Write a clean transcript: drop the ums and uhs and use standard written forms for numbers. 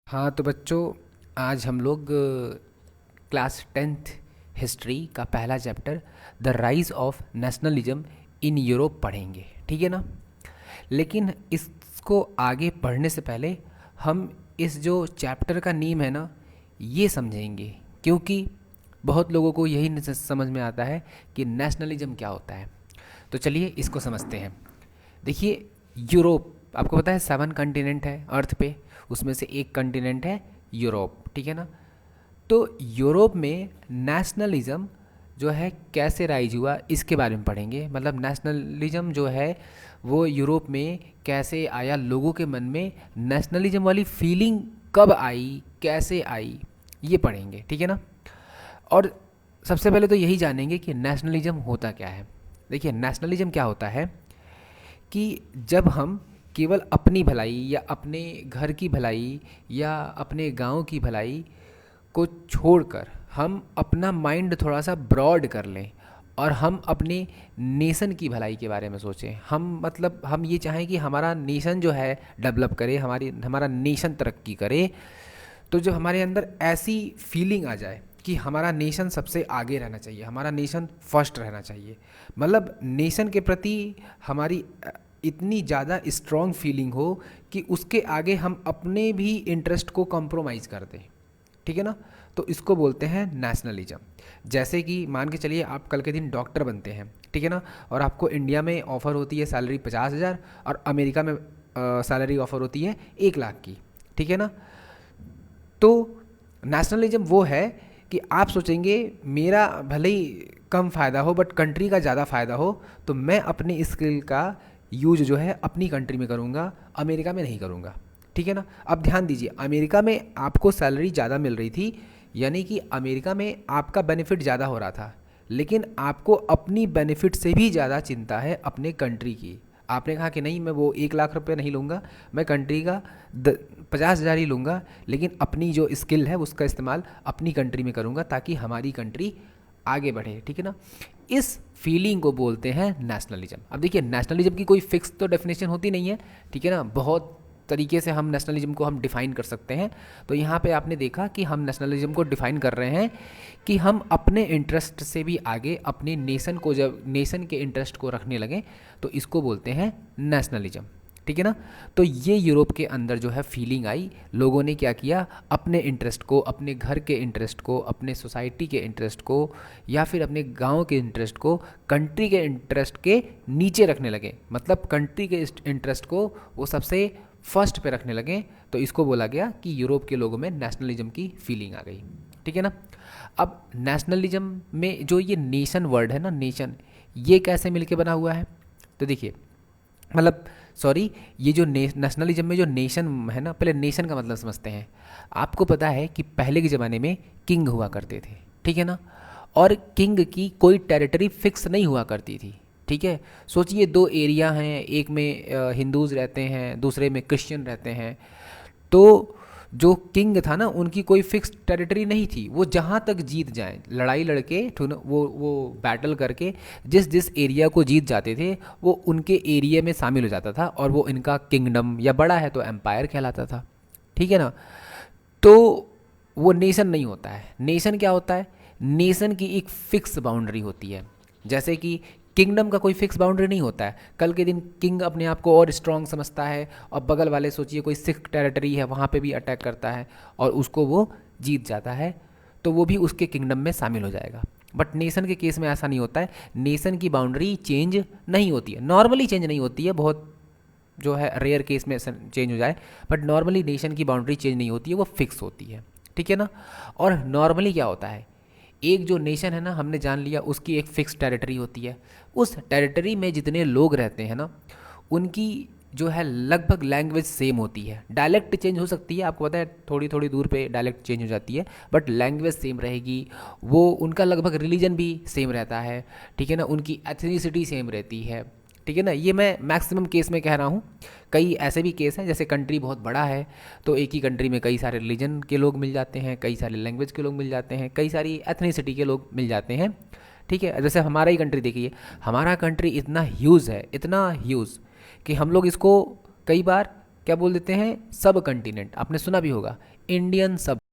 हाँ तो बच्चों, आज हम लोग क्लास टेंथ हिस्ट्री का पहला chapter the rise of nationalism in Europe पढ़ेंगे। ठीक है ना। लेकिन इसको आगे पढ़ने से पहले हम इस जो चैप्टर का नेम है ना, ये समझेंगे। क्योंकि बहुत लोगों को यही नहीं समझ में आता है कि नेशनलिज्म क्या होता है। तो चलिए इसको समझते हैं। देखिए, यूरोप, आपको पता है 7 कॉन्टिनेंट है अर्थ पे, उसमें से एक कॉन्टिनेंट है यूरोप। ठीक है ना। तो यूरोप में नेशनलिज्म जो है कैसे राइज हुआ, इसके बारे में पढ़ेंगे। मतलब नेशनलिज्म जो है वो यूरोप में कैसे आया, लोगों के मन में नेशनलिज्म वाली फीलिंग कब आई, कैसे आई, ये पढ़ेंगे। ठीक है ना। और सबसे पहले तो यही जानेंगे कि नेशनलिज्म होता क्या है। देखिए, नेशनलिज्म क्या होता है कि जब हम केवल अपनी भलाई या अपने घर की भलाई या अपने गांव की भलाई को छोड़कर हम अपना माइंड थोड़ा सा ब्रॉड कर लें और हम अपने नेशन की भलाई के बारे में सोचें। हम ये चाहें कि हमारा नेशन जो है डेवलप करे, हमारा नेशन तरक्की करे। तो जब हमारे अंदर ऐसी फीलिंग आ जाए कि हमारा नेशन सबसे आगे रहना चाहिए, हमारा नेशन फर्स्ट रहना चाहिए, मतलब नेशन के प्रति हमारी इतनी ज़्यादा स्ट्रॉन्ग फीलिंग हो कि उसके आगे हम अपने भी इंटरेस्ट को कॉम्प्रोमाइज़ कर दें। ठीक है ना। तो इसको बोलते हैं नेशनलिज्म। जैसे कि मान के चलिए आप कल के दिन डॉक्टर बनते हैं, ठीक है ना, और आपको इंडिया में ऑफ़र होती है सैलरी 50,000 और अमेरिका में सैलरी ऑफ़र होती है 1 लाख की। ठीक है ना। तो नेशनलिज्म वो है कि आप सोचेंगे मेरा भले ही कम फ़ायदा हो बट कंट्री का ज़्यादा फ़ायदा हो, तो मैं अपनी स्किल का यूज जो है अपनी कंट्री में करूँगा, अमेरिका में नहीं करूँगा। ठीक है ना। अब ध्यान दीजिए, अमेरिका में आपको सैलरी ज़्यादा मिल रही थी, यानी कि अमेरिका में आपका बेनिफिट ज़्यादा हो रहा था, लेकिन आपको अपनी बेनिफिट से भी ज़्यादा चिंता है अपने कंट्री की। आपने कहा कि नहीं, मैं वो 1 लाख रुपये नहीं लूँगा, मैं कंट्री का 50,000 ही लूँगा, लेकिन अपनी जो स्किल है उसका इस्तेमाल अपनी कंट्री में करूँगा ताकि हमारी कंट्री आगे बढ़े। ठीक है ना। इस फीलिंग को बोलते हैं नेशनलिज्म। अब देखिए, नेशनलिज्म की कोई फिक्स तो डेफिनेशन होती नहीं है। ठीक है ना। बहुत तरीके से हम नेशनलिज्म को हम डिफ़ाइन कर सकते हैं। तो यहाँ पे आपने देखा कि हम नेशनलिज्म को डिफ़ाइन कर रहे हैं कि हम अपने इंटरेस्ट से भी आगे अपने नेशन को, जब नेशन के इंटरेस्ट को रखने लगें, तो इसको बोलते हैं नेशनलिज्म। ठीक है ना। तो ये यूरोप के अंदर जो है फीलिंग आई, लोगों ने क्या किया, अपने इंटरेस्ट को, अपने घर के इंटरेस्ट को, अपने सोसाइटी के इंटरेस्ट को या फिर अपने गांव के इंटरेस्ट को कंट्री के इंटरेस्ट के नीचे रखने लगे। मतलब कंट्री के इंटरेस्ट को वो सबसे फर्स्ट पे रखने लगे। तो इसको बोला गया कि यूरोप के लोगों में नेशनलिज्म की फीलिंग आ गई। ठीक है ना। अब नेशनलिज्म में जो ये नेशन वर्ड है ना, नेशन, ये कैसे मिलके बना हुआ है। तो देखिए, मतलब सॉरी, ये जो नेशनलिज्म में जो नेशन है ना, पहले नेशन का मतलब समझते हैं। आपको पता है कि पहले के ज़माने में किंग हुआ करते थे। ठीक है ना। और किंग की कोई टेरिटरी फिक्स नहीं हुआ करती थी। ठीक है। सोचिए, 2 एरिया हैं, एक में हिंदूज़ रहते हैं, दूसरे में क्रिश्चियन रहते हैं। तो जो किंग था ना, उनकी कोई फिक्स टेरिटरी नहीं थी। वो जहाँ तक जीत जाएं, लड़ाई लड़के, वो बैटल करके जिस जिस एरिया को जीत जाते थे वो उनके एरिया में शामिल हो जाता था और वो इनका किंगडम, या बड़ा है तो एम्पायर कहलाता था। ठीक है ना। तो वो नेशन नहीं होता है। नेशन क्या होता है, नेशन की एक फिक्स बाउंड्री होती है। जैसे कि किंगडम का कोई फिक्स बाउंड्री नहीं होता है। कल के दिन किंग अपने आप को और स्ट्रांग समझता है और बगल वाले, सोचिए कोई सिख टेरिटरी है, वहाँ पे भी अटैक करता है और उसको वो जीत जाता है, तो वो भी उसके किंगडम में शामिल हो जाएगा। बट नेशन के केस में ऐसा नहीं होता है। नेशन की बाउंड्री चेंज नहीं होती है, नॉर्मली चेंज नहीं होती है, बहुत जो है रेयर केस में चेंज हो जाए, बट नॉर्मली नेशन की बाउंड्री चेंज नहीं होती है, वो फिक्स होती है। ठीक है ना। और नॉर्मली क्या होता है, एक जो नेशन है ना, हमने जान लिया उसकी एक फिक्स टेरिटरी होती है। उस टेरिटरी में जितने लोग रहते हैं ना, उनकी जो है लगभग लैंग्वेज सेम होती है। डायलेक्ट चेंज हो सकती है, आपको पता है थोड़ी थोड़ी दूर पे डायलेक्ट चेंज हो जाती है, बट लैंग्वेज सेम रहेगी। वो उनका लगभग रिलीजन भी सेम रहता है। ठीक है ना। उनकी एथनिसिटी सेम रहती है। ठीक है ना। ये मैं मैक्सिमम केस में कह रहा हूँ। कई ऐसे भी केस हैं, जैसे कंट्री बहुत बड़ा है तो एक ही कंट्री में कई सारे रिलीजन के लोग मिल जाते हैं, कई सारे लैंग्वेज के लोग मिल जाते हैं, कई सारी एथनिसिटी के लोग मिल जाते हैं। ठीक है। जैसे हमारा ही कंट्री देखिए, हमारा कंट्री इतना ह्यूज है, इतना ह्यूज कि हम लोग इसको कई बार क्या बोल देते हैं, सब कंटिनेंट, आपने सुना भी होगा, इंडियन सब